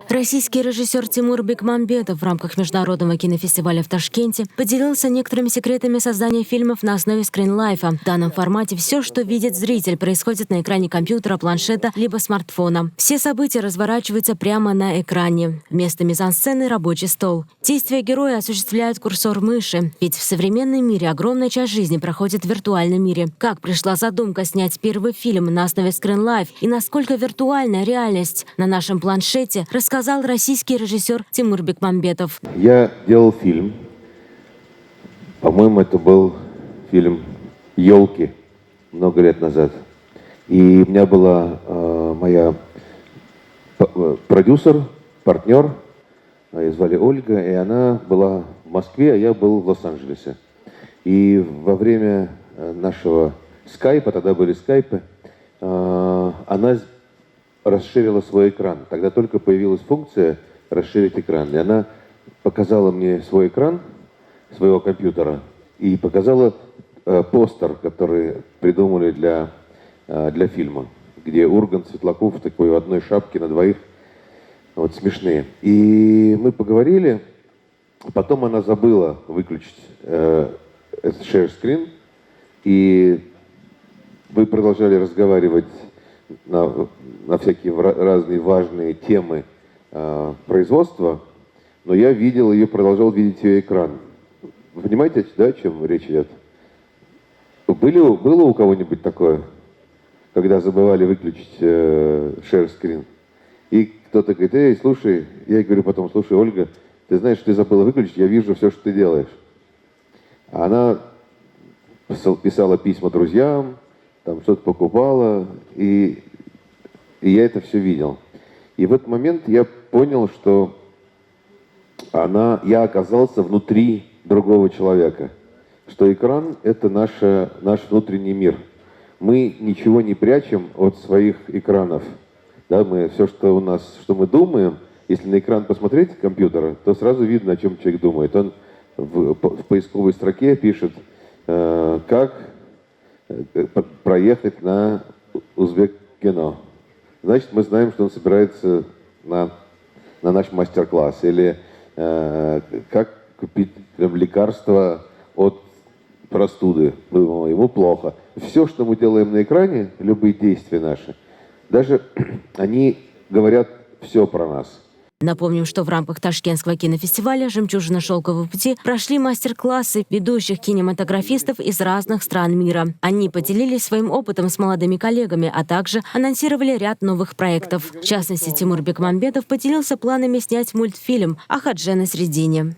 Российский режиссер Тимур Бекмамбетов в рамках Международного кинофестиваля в Ташкенте поделился некоторыми секретами создания фильмов на основе скринлайфа. В данном формате все, что видит зритель, происходит на экране компьютера, планшета либо смартфона. Все события разворачиваются прямо на экране. Вместо мизансцены — рабочий стол. Действия героя осуществляют курсор мыши. Ведь в современном мире огромная часть жизни проходит в виртуальном мире. Как пришла задумка снять первый фильм на основе скринлайф и насколько виртуальная реальность на нашем планшете, рассказал российский режиссер Тимур Бекмамбетов. Я делал фильм. По-моему, это был фильм «Елки» много лет назад. И у меня была моя продюсер, партнер, ее звали Ольга, и она была в Москве, а я был в Лос-Анджелесе. И во время нашего скайпа, тогда были скайпы, она расширила свой экран. Тогда только появилась функция расширить экран. И она показала мне свой экран своего компьютера и показала постер, который придумали для фильма, где Ургант, Светлаков в такой в одной шапке на двоих, вот смешные. И мы поговорили, потом она забыла выключить этот share screen, и мы продолжали разговаривать на всякие разные важные темы производства, но я видел ее, продолжал видеть ее экран. Вы понимаете, да, о чем речь идет? Было у кого-нибудь такое, когда забывали выключить share screen? И кто-то говорит: эй, слушай, я говорю потом: слушай, Ольга, ты знаешь, ты забыла выключить, я вижу все, что ты делаешь. А она писала письма друзьям, там что-то покупала, и я это все видел. И в этот момент я понял, что я оказался внутри другого человека, что экран — это наш внутренний мир. Мы ничего не прячем от своих экранов. Да, все, что мы думаем, если на экран посмотреть компьютера, то сразу видно, о чем человек думает. Он в поисковой строке пишет, как проехать на Узбек-кино. Значит, мы знаем, что он собирается на наш мастер-класс. Или как купить лекарство от простуды. Ему плохо. Все, что мы делаем на экране, любые действия наши, даже они говорят все про нас. Напомним, что в рамках Ташкентского кинофестиваля «Жемчужина шелкового пути» прошли мастер-классы ведущих кинематографистов из разных стран мира. Они поделились своим опытом с молодыми коллегами, а также анонсировали ряд новых проектов. В частности, Тимур Бекмамбетов поделился планами снять мультфильм о Хадже Насреддине.